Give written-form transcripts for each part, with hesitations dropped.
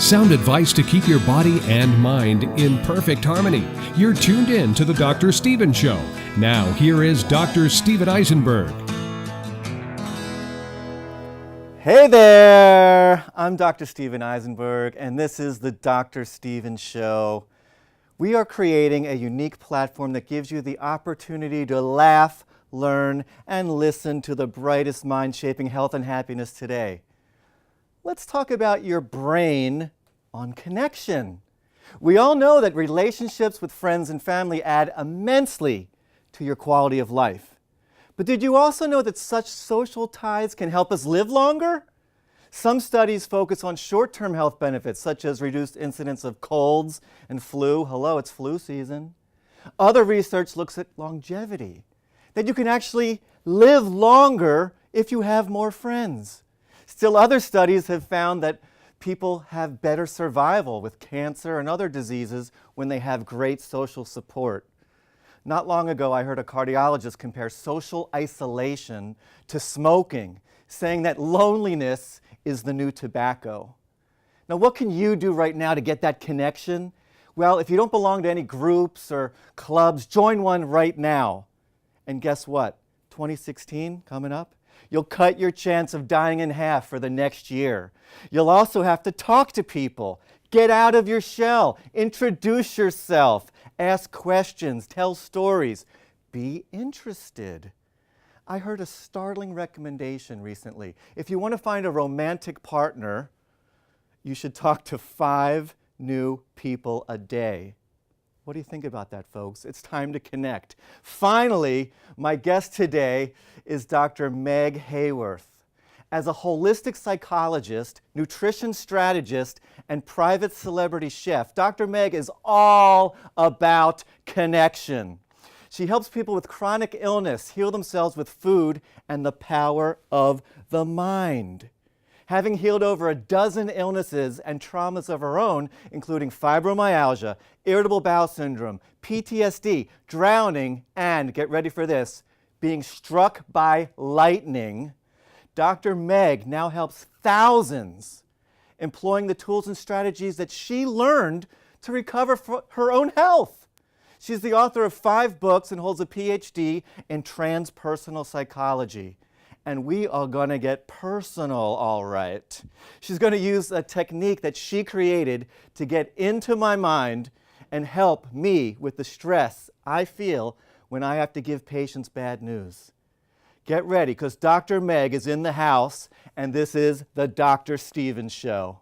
Sound advice to keep your body and mind in perfect harmony. You're tuned in to the Dr. Steven Show. Now, here is Dr. Steven Eisenberg. Hey there! I'm Dr. Steven Eisenberg, and this is the Dr. Steven Show. We are creating a unique platform that gives you the opportunity to laugh, learn, and listen to the brightest mind shaping health and happiness today. Let's talk about your brain on connection. We all know that relationships with friends and family add immensely to your quality of life. But did you also know that such social ties can help us live longer? Some studies focus on short-term health benefits, such as reduced incidence of colds and flu. Hello, it's flu season. Other research looks at longevity, that you can actually live longer if you have more friends. Still, other studies have found that people have better survival with cancer and other diseases when they have great social support. Not long ago, I heard a cardiologist compare social isolation to smoking, saying that loneliness is the new tobacco. Now, what can you do right now to get that connection? Well, if you don't belong to any groups or clubs, join one right now. And guess what? 2016 coming up? You'll cut your chance of dying in half for the next year. You'll also have to talk to people. Get out of your shell. Introduce yourself. Ask questions. Tell stories. Be interested. I heard a startling recommendation recently. If you want to find a romantic partner, you should talk to 5 new people a day. What do you think about that, folks? It's time to connect. Finally, my guest today is Dr. Meg Haworth. As a holistic psychologist, nutrition strategist, and private celebrity chef, Dr. Meg is all about connection. She helps people with chronic illness heal themselves with food and the power of the mind. Having healed over a dozen illnesses and traumas of her own, including fibromyalgia, irritable bowel syndrome, PTSD, drowning, and, get ready for this, being struck by lightning, Dr. Meg now helps thousands employing the tools and strategies that she learned to recover from her own health. She's the author of 5 books and holds a PhD in transpersonal psychology. And we are going to get personal, all right. She's going to use a technique that she created to get into my mind and help me with the stress I feel when I have to give patients bad news. Get ready, because Dr. Meg is in the house, and this is the Dr. Steven Show.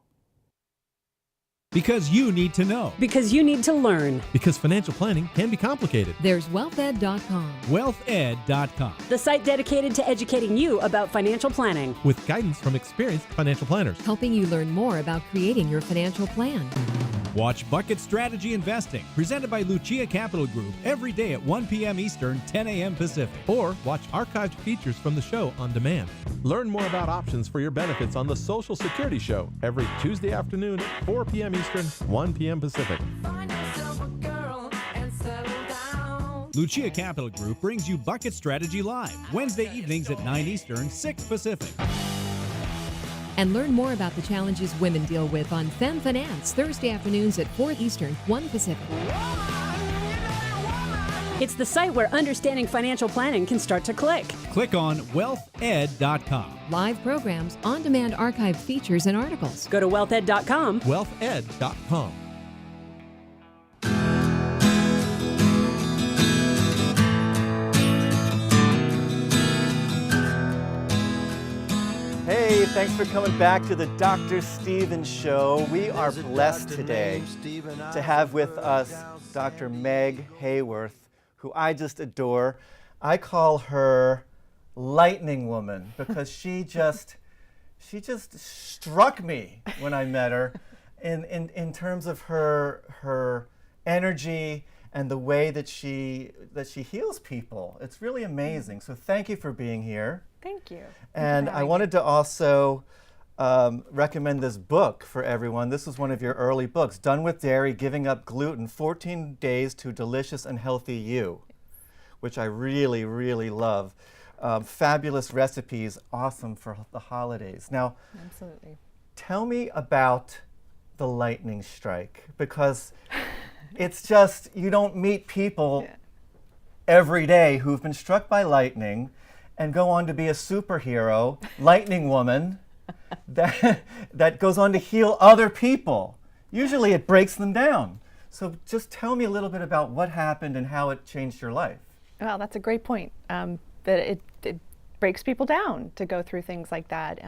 Because you need to know. Because you need to learn. Because financial planning can be complicated. There's wealthed.com. Wealthed.com. The site dedicated to educating you about financial planning. With guidance from experienced financial planners. Helping you learn more about creating your financial plan. Watch Bucket Strategy Investing, presented by Lucia Capital Group, every day at 1 p.m. Eastern, 10 a.m. Pacific. Or watch archived features from the show on demand. Learn more about options for your benefits on the Social Security Show every Tuesday afternoon at 4 p.m. Eastern, 1 p.m. Pacific. Lucia Capital Group brings you Bucket Strategy Live, Wednesday evenings at 9 Eastern, 6 Pacific. And learn more about the challenges women deal with on Femme Finance, Thursday afternoons at 4 Eastern, 1 Pacific. It's the site where understanding financial planning can start to click. Click on wealthed.com. Live programs, on-demand archived features, and articles. Go to wealthed.com. Wealthed.com. Hey, thanks for coming back to the Dr. Steven Show. We are blessed today to have with us Dr. Meg Haworth, who I just adore. I call her Lightning Woman because she just struck me when I met her in terms of her energy and the way that she heals people. It's really amazing. So thank you for being here. Thank you. And I wanted to also recommend this book for everyone. This was one of your early books, Done with Dairy, Giving Up Gluten, 14 Days to Delicious and Healthy You, which I really, really love. Fabulous recipes, awesome for the holidays. Now, absolutely. tell me about the lightning strike, because it's just, you don't meet people every day who've been struck by lightning and go on to be a superhero, lightning woman, that goes on to heal other people. Usually it breaks them down. So just tell me a little bit about what happened and how it changed your life. Well, that's a great point, that it breaks people down to go through things like that.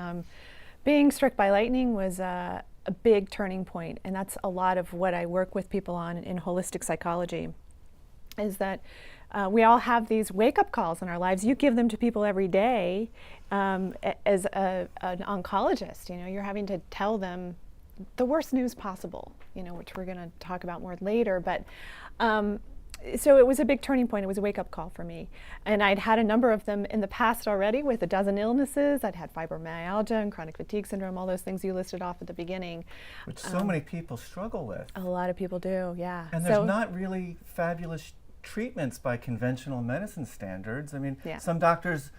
Being struck by lightning was a big turning point, and that's a lot of what I work with people on in holistic psychology, is that we all have these wake-up calls in our lives. You give them to people every day. As an oncologist, you're having to tell them the worst news possible, which we're going to talk about more later. But so it was a big turning point. It was a wake-up call for me. And I'd had a number of them in the past already with a dozen illnesses. I'd had fibromyalgia and chronic fatigue syndrome, all those things you listed off at the beginning. Which so many people struggle with. A lot of people do, yeah. And there's not really fabulous treatments by conventional medicine standards. I mean, some doctors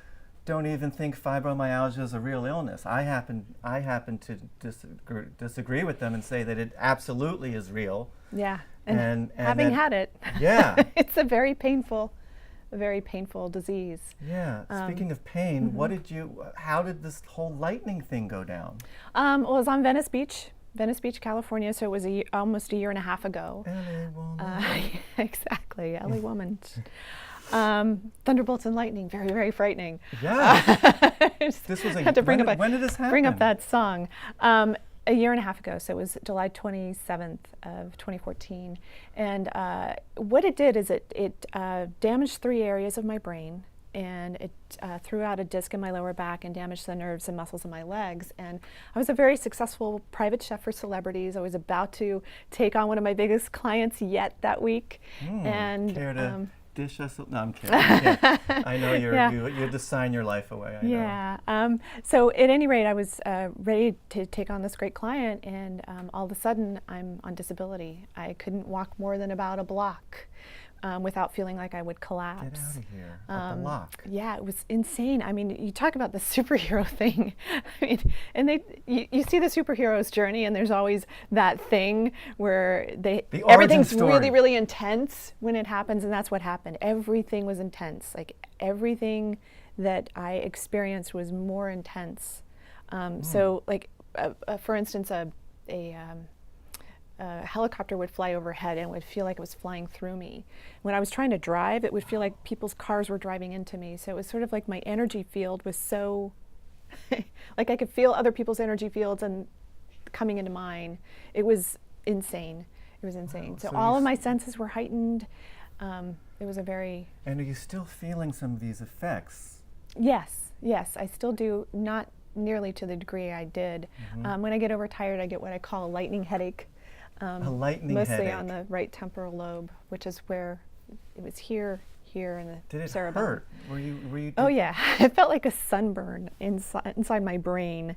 don't even think fibromyalgia is a real illness. I happen to disagree with them and say that it absolutely is real. Yeah, and having had it, it's a very painful disease. Yeah. Speaking of pain, how did this whole lightning thing go down? Well, it was on Venice Beach, California. So it was almost a year and a half ago. LA woman. Exactly, LA woman. Thunderbolts and lightning, very, very frightening. Yeah. This was had to bring when did this happen? Bring up that song. A year and a half ago, so it was July 27th of 2014. And what it did is it damaged 3 areas of my brain, and it threw out a disc in my lower back and damaged the nerves and muscles in my legs. And I was a very successful private chef for celebrities. I was about to take on one of my biggest clients yet that week. And care to dish us? No, I'm kidding. I know you had to sign your life away. I know. So at any rate, I was ready to take on this great client, and all of a sudden I'm on disability. I couldn't walk more than about a block without feeling like I would collapse. Get out of here. A block. Yeah, it was insane. I mean, you talk about the superhero thing. I mean, and you see the superhero's journey, and there's always that thing where everything's really, really intense when it happens, and that's what happened. Everything was intense. Like everything that I experienced was more intense. So, like for instance, a helicopter would fly overhead and it would feel like it was flying through me. When I was trying to drive, it would feel like people's cars were driving into me. So it was sort of like my energy field was so, like I could feel other people's energy fields and coming into mine. It was insane. It was insane. So all of my senses were heightened. It was a very... And are you still feeling some of these effects? Yes, I still do, not nearly to the degree I did. When I get overtired, I get what I call a lightning headache. A lightning mostly headache. On the right temporal lobe, which is where it was here in the Did it cerebellum. hurt? Were you Oh yeah, it felt like a sunburn inside my brain,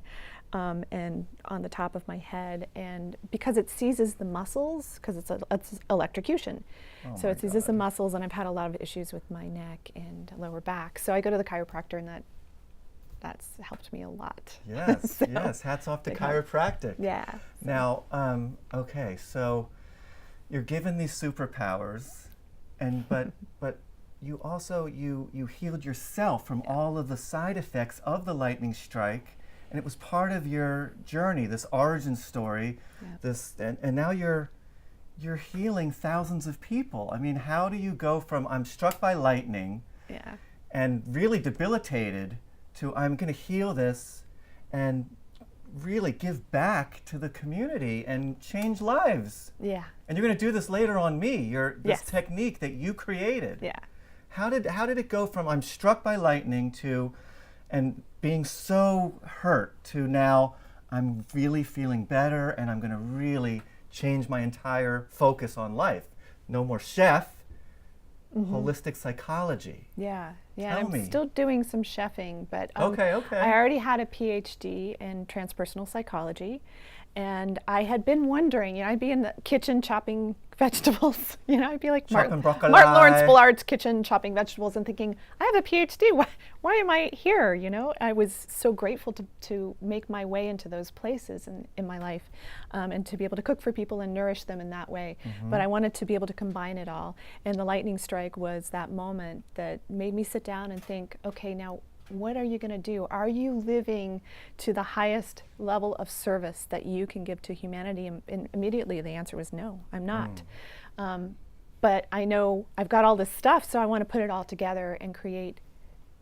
and on the top of my head. And because it seizes the muscles, because it's electrocution, so it seizes the muscles. And I've had a lot of issues with my neck and lower back. So I go to the chiropractor, and that's helped me a lot. Yes, yes. Hats off to chiropractic. Yeah. Now, okay, so you're given these superpowers, but you also you healed yourself from all of the side effects of the lightning strike, and it was part of your journey, this origin story. And now you're healing thousands of people. I mean, how do you go from I'm struck by lightning, and really debilitated, to I'm going to heal this and really give back to the community and change lives. Yeah. And you're going to do this later on me, this technique that you created. Yeah. How did it go from I'm struck by lightning to and being so hurt to now I'm really feeling better and I'm going to really change my entire focus on life? No more chef, holistic psychology. Yeah. Tell me. I'm still doing some chefing, but okay. I already had a PhD in transpersonal psychology, And I had been wondering, I'd be in the kitchen chopping vegetables, I'd be like Chopping broccoli. Martin Lawrence Bullard's kitchen chopping vegetables and thinking, I have a PhD, why am I here, I was so grateful to make my way into those places in my life, and to be able to cook for people and nourish them in that way. But I wanted to be able to combine it all. And the lightning strike was that moment that made me sit down and think, okay, now what are you going to do? Are you living to the highest level of service that you can give to humanity? And immediately the answer was no, I'm not. But I know I've got all this stuff, so I want to put it all together and create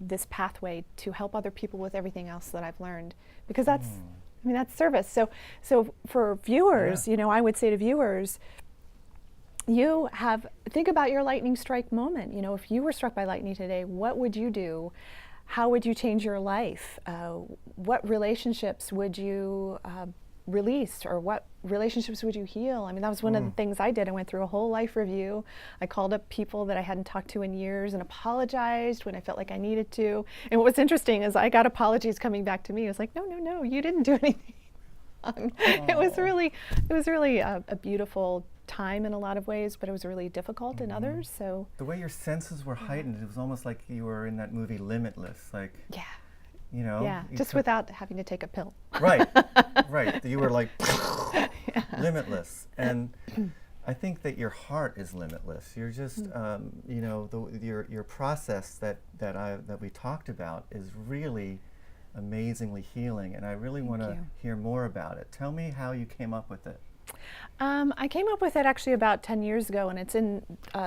this pathway to help other people with everything else that I've learned. Because that's service. So for viewers, I would say to viewers, think about your lightning strike moment. If you were struck by lightning today, what would you do? How would you change your life? What relationships would you release, or what relationships would you heal? That was one of the things I did. I went through a whole life review. I called up people that I hadn't talked to in years and apologized when I felt like I needed to. And what's interesting is I got apologies coming back to me. It was like, no, you didn't do anything wrong. It was really a beautiful time in a lot of ways, but it was really difficult in others. So the way your senses were heightened, it was almost like you were in that movie Limitless, just without having to take a pill. Right. You were like limitless, and I think that your heart is limitless. You're just your process that we talked about is really amazingly healing, and I really want to hear more about it. Tell me how you came up with it. I came up with it actually about 10 years ago, and it's in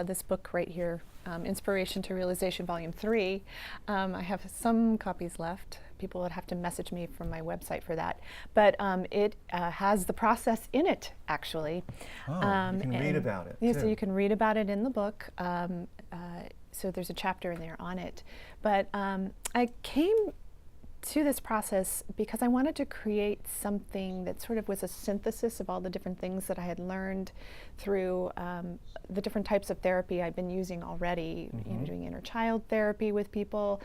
this book right here, Inspiration to Realization, Volume 3. I have some copies left. People would have to message me from my website for that. But it has the process in it, actually. You can read about it, too. So you can read about it in the book. So there's a chapter in there on it. But I came to this process because I wanted to create something that sort of was a synthesis of all the different things that I had learned through the different types of therapy I've been using already, doing inner child therapy with people,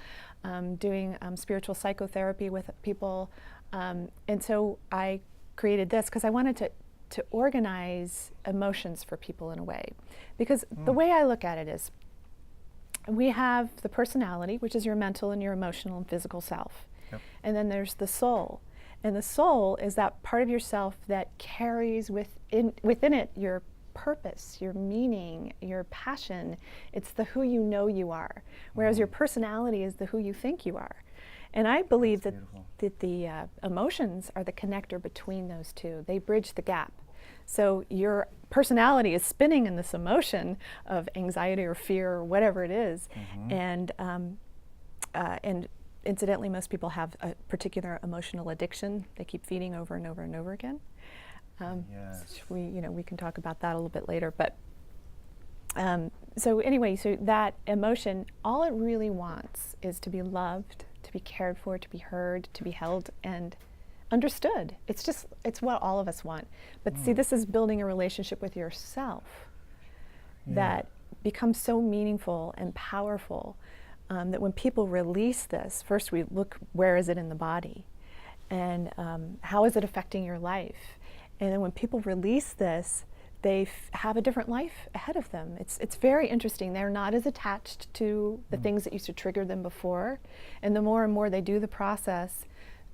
doing spiritual psychotherapy with people. And so I created this because I wanted to organize emotions for people in a way. Because the way I look at it is, we have the personality, which is your mental and your emotional and physical self. And then there's the soul. And the soul is that part of yourself that carries within it your purpose, your meaning, your passion. It's the who you know you are. Whereas your personality is the who you think you are. And I believe that the emotions are the connector between those two. They bridge the gap. So your personality is spinning in this emotion of anxiety or fear or whatever it is. And incidentally, most people have a particular emotional addiction they keep feeding over and over and over again. We can talk about that a little bit later. But so anyway, so that emotion, all it really wants is to be loved, to be cared for, to be heard, to be held and understood. It's what all of us want. But see, this is building a relationship with yourself that becomes so meaningful and powerful. That when people release this, first we look, where is it in the body? And how is it affecting your life? And then when people release this, they have a different life ahead of them. It's very interesting. They're not as attached to the things that used to trigger them before. And the more and more they do the process,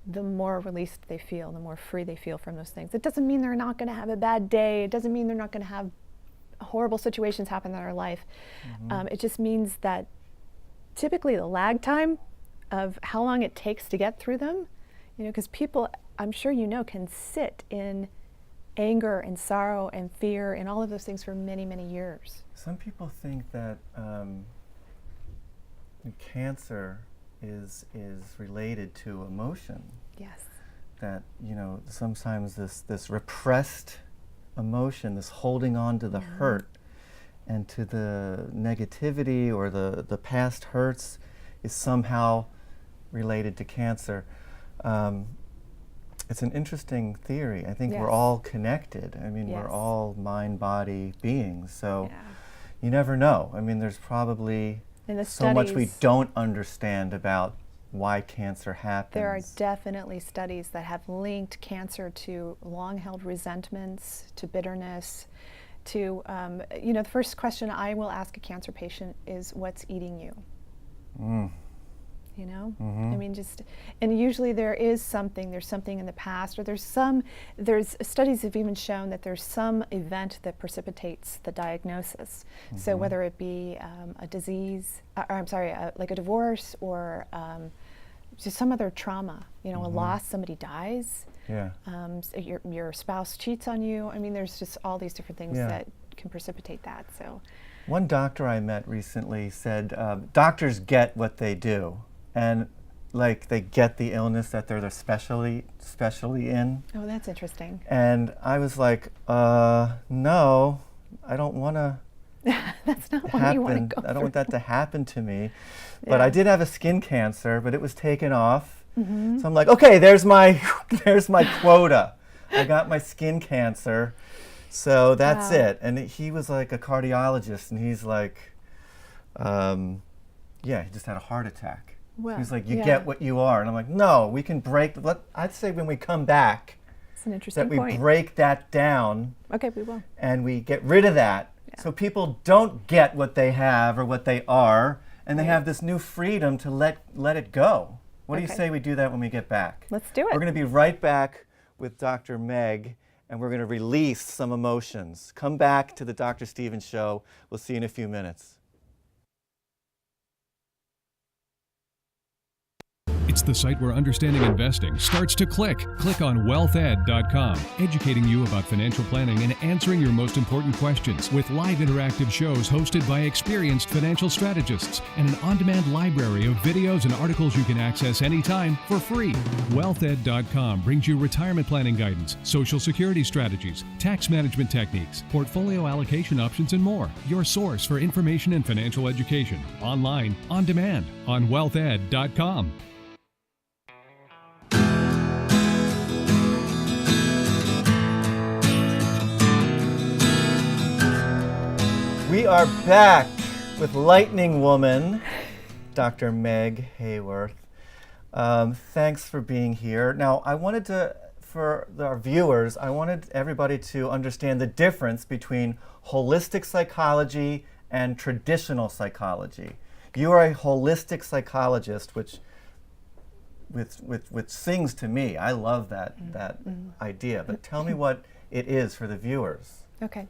the more released they feel, the more free they feel from those things. It doesn't mean they're not going to have a bad day. It doesn't mean they're not going to have horrible situations happen in their life. It just means that typically the lag time of how long it takes to get through them, because people, I'm sure can sit in anger and sorrow and fear and all of those things for many, many years. Some people think that cancer is related to emotion. Yes. That, sometimes this repressed emotion, this holding on to the hurt and to the negativity or the past hurts is somehow related to cancer. It's an interesting theory. I think we're all connected. We're all mind-body beings, so you never know. There's probably so much we don't understand about why cancer happens. There are definitely studies that have linked cancer to long-held resentments, to bitterness, to, the first question I will ask a cancer patient is, what's eating you? I mean, and usually there's something in the past, or there's studies have even shown that there's some event that precipitates the diagnosis. So whether it be a disease, like a divorce, or just some other trauma, a loss, somebody dies, your spouse cheats on you. I mean, there's just all these different things that can precipitate that. So, one doctor I met recently said doctors get what they do. And like they get the illness that they're specially in. Oh, that's interesting. And I was like, no, I don't want to. That's not what you want to go I don't want that to happen to me. But I did have a skin cancer, but it was taken off. So I'm like, okay, there's my quota. I got my skin cancer, so that's it. And he was like a cardiologist, and he's like, he just had a heart attack. Well, he's like, you get what you are. And I'm like, no, we can I'd say when we come back, it's an interesting that we break that down. Okay, we will. And we get rid of that. Yeah. So people don't get what they have or what they are, and they have this new freedom to let it go. What do you say we do that when we get back? Let's do it. We're going to be right back with Dr. Meg, and we're going to release some emotions. Come back to the Dr. Stephen Show. We'll see you in a few minutes. It's the site where understanding investing starts to click. Click on wealthed.com, educating you about financial planning and answering your most important questions with live interactive shows hosted by experienced financial strategists and an on-demand library of videos and articles you can access anytime for free. Wealthed.com brings you retirement planning guidance, social security strategies, tax management techniques, portfolio allocation options, and more. Your source for information and financial education. Online, on demand, on wealthed.com. We are back with Lightning Woman, Dr. Meg Haworth. Thanks for being here. Now, for our viewers, I wanted everybody to understand the difference between holistic psychology and traditional psychology. You are a holistic psychologist, which sings to me. I love that idea. But tell me what it is for the viewers. Okay.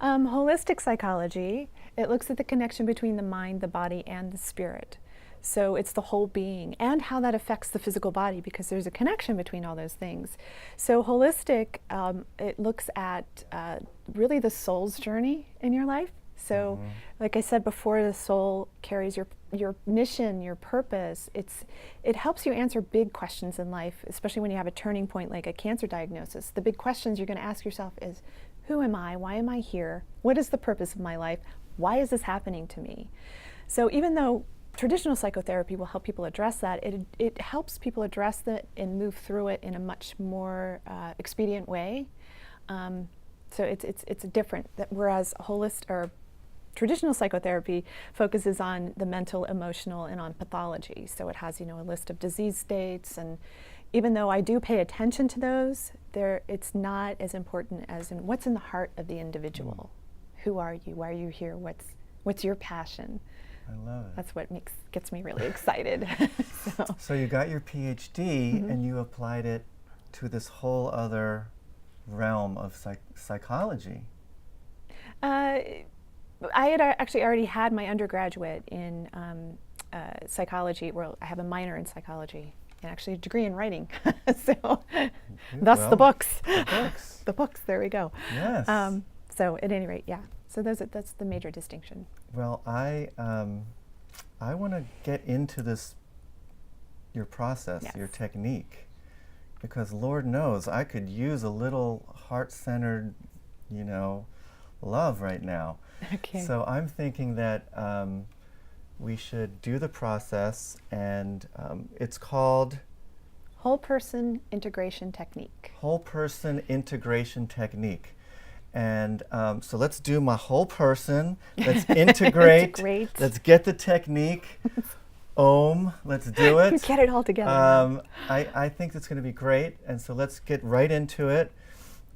Holistic psychology, it looks at the connection between the mind, the body, and the spirit. So it's the whole being and how that affects the physical body, because there's a connection between all those things. So holistic, it looks at really the soul's journey in your life. So like I said before, the soul carries your mission, your purpose. It helps you answer big questions in life, especially when you have a turning point like a cancer diagnosis. The big questions you're going to ask yourself is, who am I? Why am I here? What is the purpose of my life? Why is this happening to me? So even though traditional psychotherapy will help people address that, it helps people address that and move through it in a much more expedient way. So it's different. Whereas traditional psychotherapy focuses on the mental, emotional, and on pathology. So it has, a list of disease states, and even though I do pay attention to those, it's not as important as in what's in the heart of the individual. Who are you? Why are you here? What's your passion? I love it. That's what gets me really excited. So you got your PhD and you applied it to this whole other realm of psychology. I had actually already had my undergraduate in psychology. Well, I have a minor in psychology and actually a degree in writing. So thus the books. The books, there we go. Yes. So at any rate, yeah. So that's the major distinction. Well, I want to get into your process, your technique, because Lord knows I could use a little heart-centered, love right now. Okay. So I'm thinking that we should do the process, and it's called Whole Person Integration Technique. Whole Person Integration Technique. And so let's do my whole person. Let's integrate. Let's get the technique. Let's do it. Get it all together. I think it's going to be great, and so let's get right into it.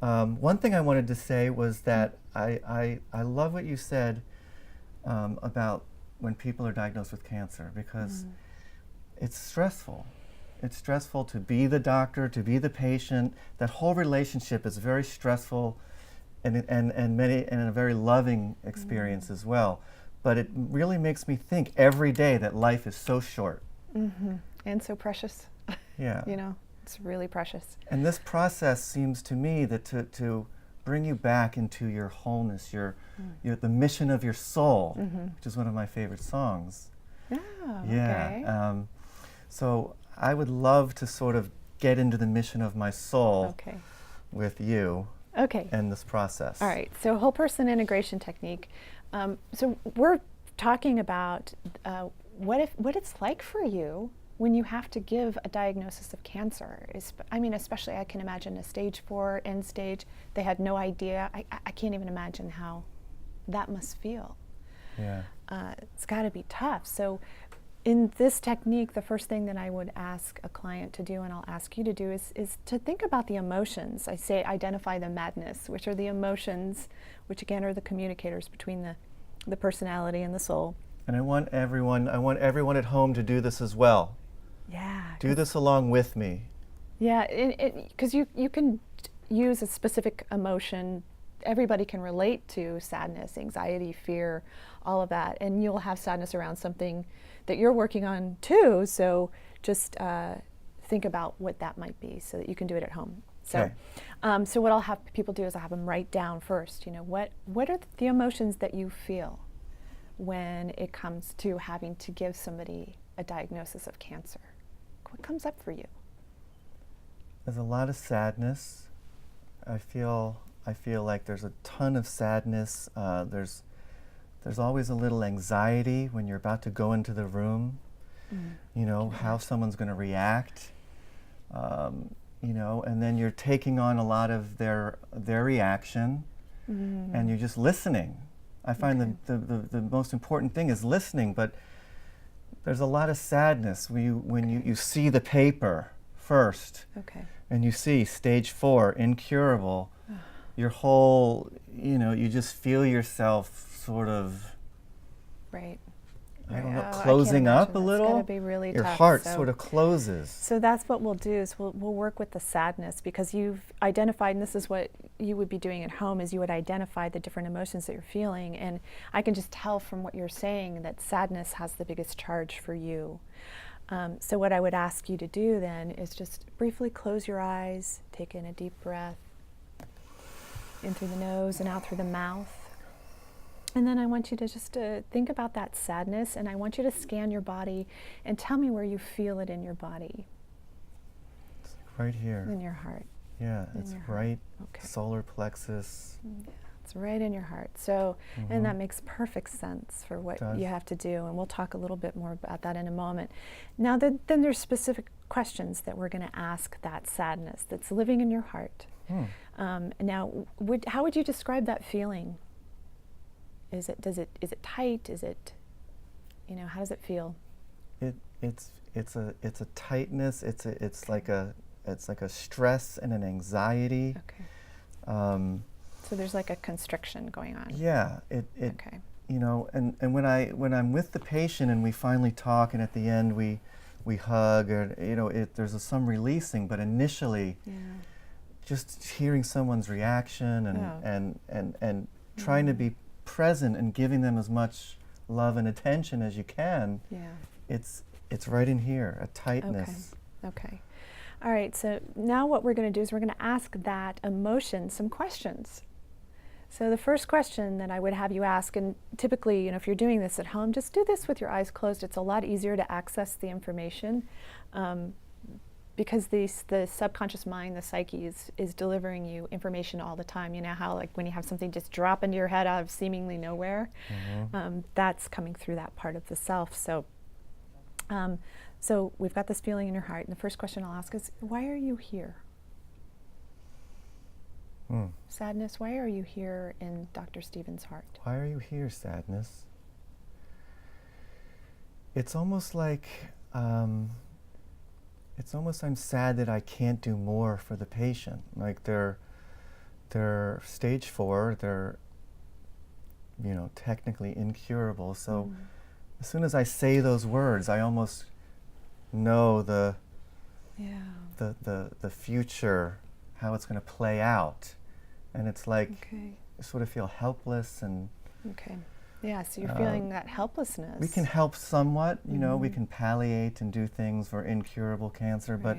One thing I wanted to say was that I love what you said about when people are diagnosed with cancer, because it's stressful. It's stressful to be the doctor, to be the patient. That whole relationship is very stressful and a very loving experience as well. But it really makes me think every day that life is so short. And so precious. Yeah. You know, it's really precious. And this process seems to me that to bring you back into your wholeness, the mission of your soul, which is one of my favorite songs. Oh, Yeah. okay. So I would love to sort of get into the mission of my soul with you and this process. All right. So whole person integration technique. So we're talking about what it's like for you when you have to give a diagnosis of cancer. Especially I can imagine a stage 4 end stage. They had no idea. I can't even imagine how that must feel. Yeah. It's got to be tough. So in this technique, the first thing that I would ask a client to do, and I'll ask you to do, is to think about the emotions. I say identify the madness, which are the emotions, which again are the communicators between the personality and the soul. And I want everyone at home to do this as well. Yeah. Do this along with me. Yeah, because you can use a specific emotion. Everybody can relate to sadness, anxiety, fear, all of that, and you'll have sadness around something that you're working on too. So just think about what that might be, so that you can do it at home. So, so what I'll have people do is I'll have them write down first. You know, what are the emotions that you feel when it comes to having to give somebody a diagnosis of cancer? What comes up for you? There's a lot of sadness. I feel like there's a ton of sadness. There's always a little anxiety when you're about to go into the room. You know, how someone's going to react. You know, and then you're taking on a lot of their reaction, and you're just listening. I find the most important thing is listening, but there's a lot of sadness when you see the paper first, and you see stage 4, incurable. Your whole, you know, you just feel yourself sort of, I don't know, closing up a little. It's gotta be really Your tough. heart sort of closes. So that's what we'll do, is we'll work with the sadness, because you've identified, and this is what you would be doing at home, is you would identify the different emotions that you're feeling. And I can just tell from what you're saying that sadness has the biggest charge for you. So what I would ask you to do then is just briefly close your eyes, take in a deep breath, in through the nose and out through the mouth. And then I want you to just think about that sadness, and I want you to scan your body and tell me where you feel it in your body. It's right here. In your heart. Yeah, it's right solar plexus. Yeah, it's right in your heart. So, and that makes perfect sense for what you have to do, and we'll talk a little bit more about that in a moment. Now, then there's specific questions that we're going to ask that sadness that's living in your heart. Now, how would you describe that feeling? Is it tight? Is it, you know, how does it feel? It's a tightness. It's like a stress and an anxiety. So there's like a constriction going on. Yeah. You know, and when I'm with the patient and we finally talk, and at the end we hug, or you know, there's some releasing, but initially, just hearing someone's reaction and trying to be present and giving them as much love and attention as you can. It's right in here, a tightness. Okay. All right, so now what we're going to do is we're going to ask that emotion some questions. So the first question that I would have you ask, and typically, you know, if you're doing this at home, just do this with your eyes closed. It's a lot easier to access the information, because the subconscious mind, the psyche, is delivering you information all the time. You know how, like, when you have something just drop into your head out of seemingly nowhere, that's coming through that part of the self. So, so we've got this feeling in your heart, and the first question I'll ask is, why are you here? Sadness, why are you here in Dr. Stephen's heart? Why are you here, sadness? it's almost like, I'm sad that I can't do more for the patient. Like they're stage 4, they're, technically incurable. So as soon as I say those words, I almost know the future, how it's going to play out. And it's like, I sort of feel helpless and... Okay. Yeah, so you're feeling that helplessness. We can help somewhat, we can palliate and do things for incurable cancer, but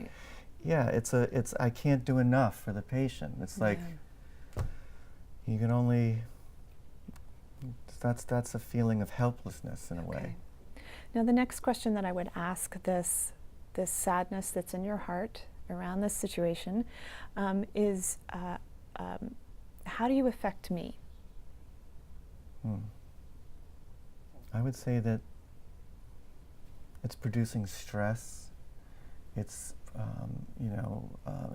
yeah, it's I can't do enough for the patient. It's like, you can only, that's a feeling of helplessness in a way. Now the next question that I would ask this sadness that's in your heart around this situation is, how do you affect me? I would say that it's producing stress, it's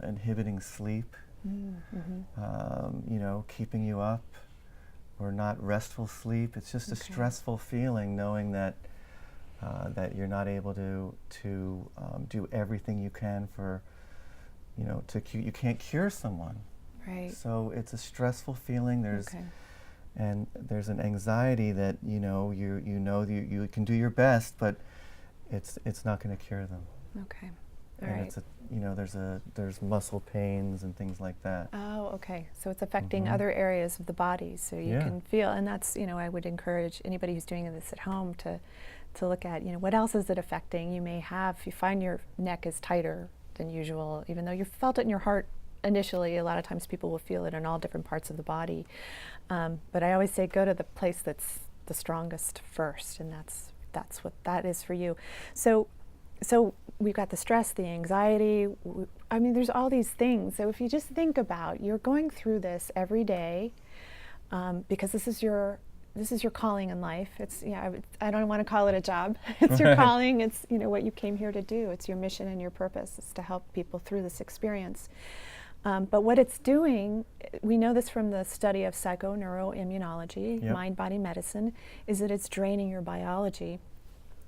inhibiting sleep, keeping you up, or not restful sleep. It's just a stressful feeling knowing that that you're not able to do everything you can for, you can't cure someone. Right. So it's a stressful feeling. And there's an anxiety that you can do your best, but it's not going to cure them. Okay. All right. It's there's muscle pains and things like that. Oh, okay. So it's affecting other areas of the body, so you can feel, and that's, I would encourage anybody who's doing this at home to look at, what else is it affecting. You may have, if you find your neck is tighter than usual, even though you felt it in your heart initially, a lot of times people will feel it in all different parts of the body. But I always say go to the place that's the strongest first, and that's what that is for you. So we've got the stress, the anxiety. There's all these things. So if you just think about, you're going through this every day because this is your calling in life. It's I don't want to call it a job. It's your calling. It's what you came here to do. It's your mission and your purpose is to help people through this experience. But what it's doing, we know this from the study of psychoneuroimmunology, mind-body medicine, is that it's draining your biology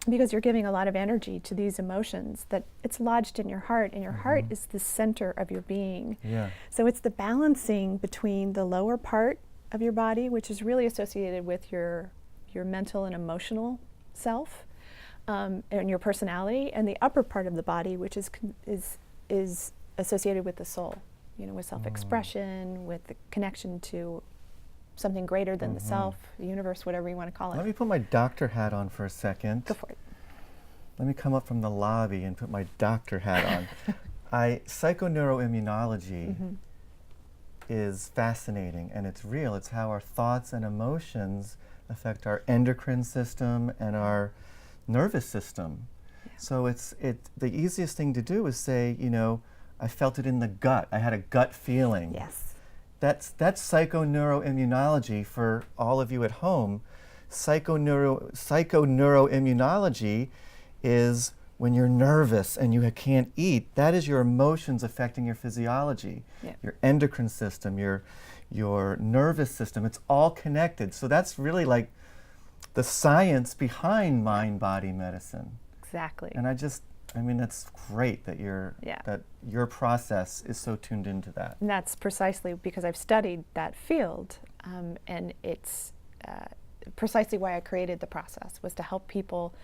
because you're giving a lot of energy to these emotions that it's lodged in your heart, and your heart is the center of your being. Yeah. So it's the balancing between the lower part of your body, which is really associated with your mental and emotional self and your personality, and the upper part of the body, which is associated with the soul. With self-expression, with the connection to something greater than the self, the universe, whatever you want to call it. Let me put my doctor hat on for a second. Go for it. Let me come up from the lobby and put my doctor hat on. Psychoneuroimmunology is fascinating, and it's real. It's how our thoughts and emotions affect our endocrine system and our nervous system. Yeah. So the easiest thing to do is say, I felt it in the gut. I had a gut feeling. Yes. That's psychoneuroimmunology for all of you at home. Psychoneuroimmunology is when you're nervous and you can't eat. That is your emotions affecting your physiology, your endocrine system, your nervous system. It's all connected. So that's really like the science behind mind-body medicine. Exactly. And it's great that that your process is so tuned into that. And that's precisely because I've studied that field, and it's precisely why I created the process, was to help people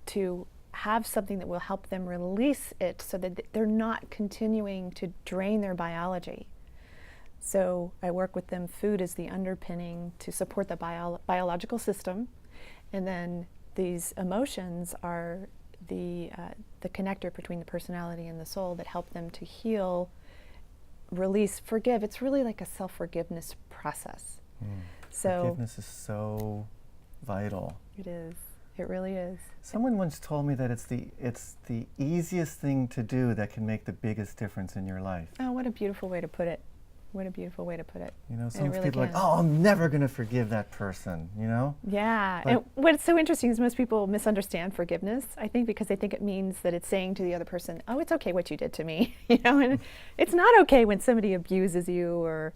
to have something that will help them release it so that they're not continuing to drain their biology. So I work with them. Food is the underpinning to support the biological system, and then these emotions are the connector between the personality and the soul that help them to heal, release, forgive. It's really like a self-forgiveness process. So forgiveness is so vital. It is. It really is. Someone once told me that it's the easiest thing to do that can make the biggest difference in your life. Oh, what a beautiful way to put it. What a beautiful way to put it. Some people are like, oh, I'm never going to forgive that person, Yeah. But and what's so interesting is most people misunderstand forgiveness, I think, because they think it means that it's saying to the other person, oh, it's okay what you did to me, and it's not okay when somebody abuses you or,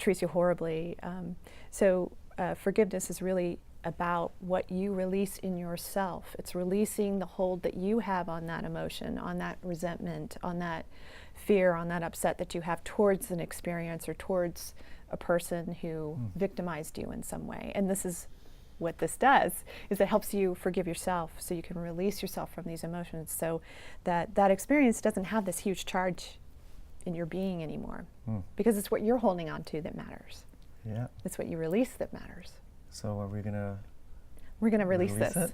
treats you horribly. So forgiveness is really about what you release in yourself. It's releasing the hold that you have on that emotion, on that resentment, on that fear, on that upset that you have towards an experience or towards a person who victimized you in some way. And this is what this does, is it helps you forgive yourself so you can release yourself from these emotions, so that that experience doesn't have this huge charge in your being anymore. Because it's what you're holding on to that matters. Yeah. It's what you release that matters. So are we gonna? We're going to release this. It?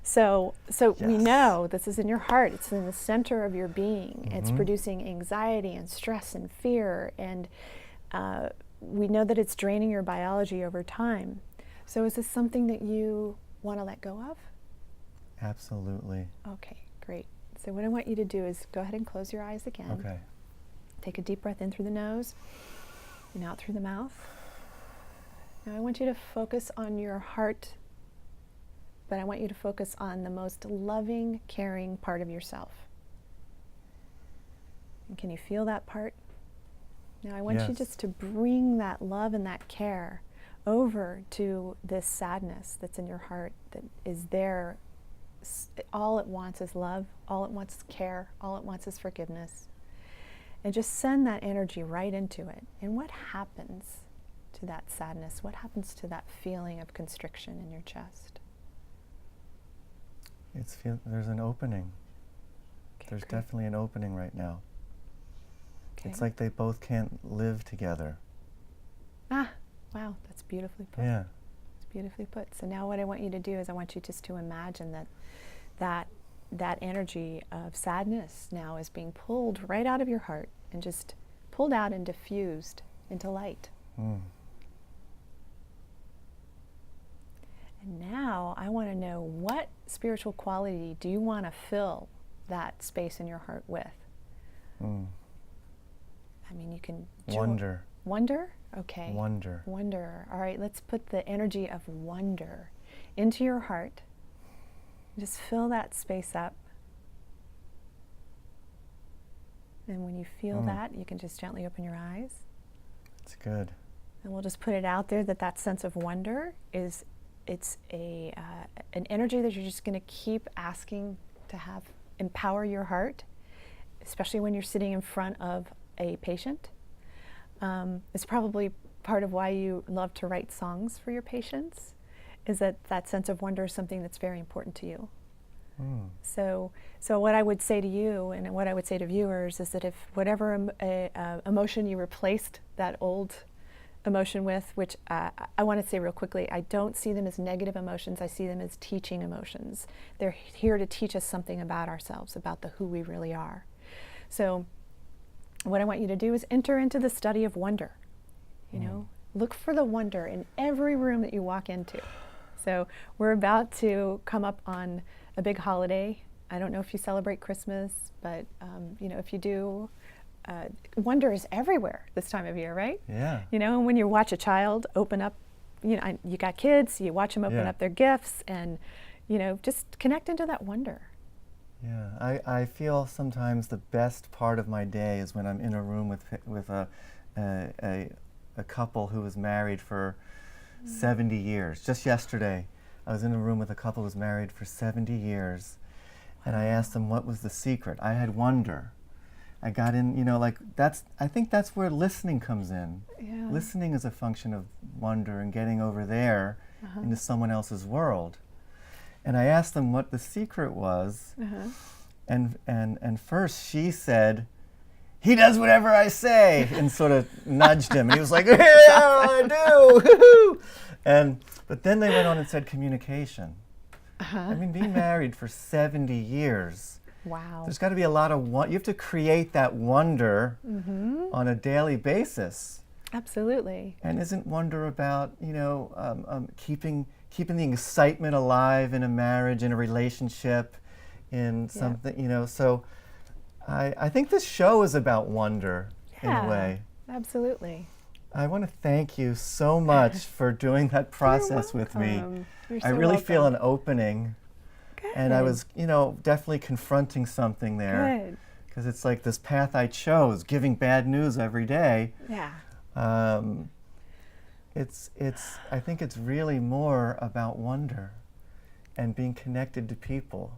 So we Yes. know this is in your heart. It's in the center of your being. It's producing anxiety and stress and fear, and we know that it's draining your biology over time. So is this something that you want to let go of? Absolutely. Okay, great. So what I want you to do is go ahead and close your eyes again. Okay. Take a deep breath in through the nose and out through the mouth. Now I want you to focus on your heart, but I want you to focus on the most loving, caring part of yourself. And can you feel that part? Now I want you Yes. just to bring that love and that care over to this sadness that's in your heart that is there. All it wants is love, all it wants is care, all it wants is forgiveness. And just send that energy right into it. And what happens to that sadness? What happens to that feeling of constriction in your chest? There's an opening. Okay, There's great. definitely an opening right now. Okay. It's like they both can't live together. Ah, wow, that's beautifully put. Yeah. It's beautifully put. So now what I want you to do is I want you just to imagine that energy of sadness now is being pulled right out of your heart and just pulled out and diffused into light. Mm. And now I want to know, what spiritual quality do you want to fill that space in your heart with? Mm. I mean, you can... Wonder. Wonder? Okay. Wonder. Wonder. All right, let's put the energy of wonder into your heart. Just fill that space up. And when you feel that, you can just gently open your eyes. It's good. And we'll just put it out there that that sense of wonder is, it's an energy that you're just going to keep asking to have empower your heart, especially when you're sitting in front of a patient. It's probably part of why you love to write songs for your patients, is that that sense of wonder is something that's very important to you. So what I would say to you and what I would say to viewers is that if whatever emotion you replaced that old emotion with, which I want to say real quickly, I don't see them as negative emotions, I see them as teaching emotions. They're here to teach us something about ourselves, about who we really are. So what I want you to do is enter into the study of wonder. You know, look for the wonder in every room that you walk into. So we're about to come up on a big holiday. I don't know if you celebrate Christmas, but you know, if you do, wonder is everywhere this time of year, right? Yeah. You know, and when you watch a child open up, you know, you got kids, you watch them open up their gifts, and you know, just connect into that wonder. Yeah, I feel sometimes the best part of my day is when I'm in a room with a couple who was married for 70 years. Just yesterday, I was in a room with a couple who was married for 70 years, and I asked them what was the secret. I had wonder. I got in, you know, like I think that's where listening comes in. Yeah. Listening is a function of wonder and getting over there into someone else's world. And I asked them what the secret was, and first she said, "He does whatever I say," and sort of nudged him. And he was like, "Yeah, I do." But then they went on and said communication. I mean, being married for 70 years, Wow. there's got to be a lot of you have to create that wonder on a daily basis. Absolutely. And isn't wonder about, you know, keeping the excitement alive in a marriage, in a relationship, in something, you know? So I think this show is about wonder in a way. Absolutely. I want to thank you so much for doing that process with me. You're so I really feel welcome. an opening. And I was, you know, definitely confronting something there. Good. Because it's like this path I chose, giving bad news every day. Yeah. I think it's really more about wonder and being connected to people.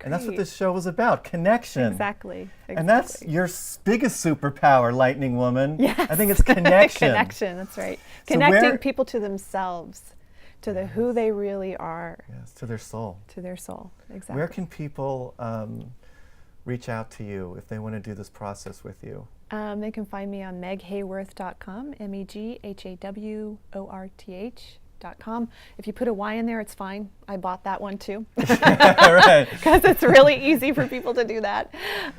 And that's what this show was about, connection. Exactly. And that's your biggest superpower, Lightning Woman. Yes. I think it's connection. Connection, that's right. So Connecting people to themselves, to the who they really are. Yes, to their soul. To their soul, exactly. Where can people reach out to you if they want to do this process with you? They can find me on meghaworth.com, MEGHAWORTH.com. If you put a Y in there, it's fine. I bought that one too. Right. Because it's really easy for people to do that.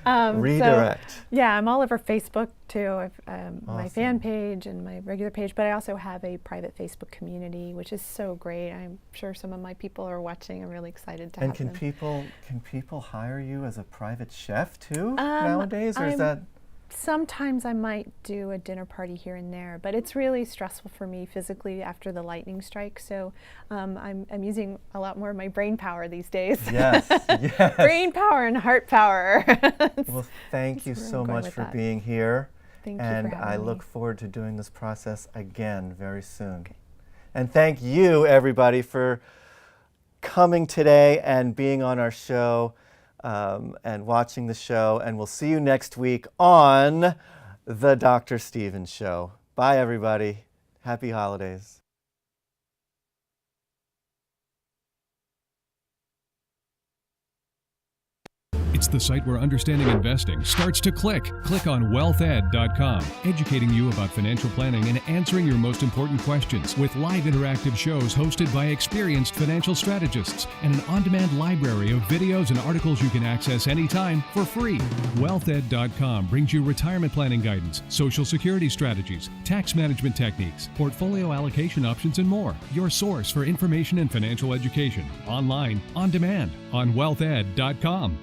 Redirect. So, yeah, I'm all over Facebook too. I've, my Awesome. fan page and my regular page, but I also have a private Facebook community, which is so great. I'm sure some of my people are watching. I'm really excited to have them. And can people hire you as a private chef too nowadays, or is that? Sometimes I might do a dinner party here and there, but it's really stressful for me physically after the lightning strike. So I'm using a lot more of my brain power these days. Yes, yes. Brain power and heart power. Well, thank you so much for being here. Thank you and for having I me. look forward to doing this process again very soon. Okay. And thank you, everybody, for coming today and being on our show. And watching the show, and we'll see you next week on The Dr. Stevens Show. Bye, everybody. Happy holidays. It's the site where understanding investing starts to click. Click on wealthed.com, educating you about financial planning and answering your most important questions with live interactive shows hosted by experienced financial strategists and an on-demand library of videos and articles you can access anytime for free. Wealthed.com brings you retirement planning guidance, social security strategies, tax management techniques, portfolio allocation options, and more. Your source for information and financial education, online, on demand, on wealthed.com.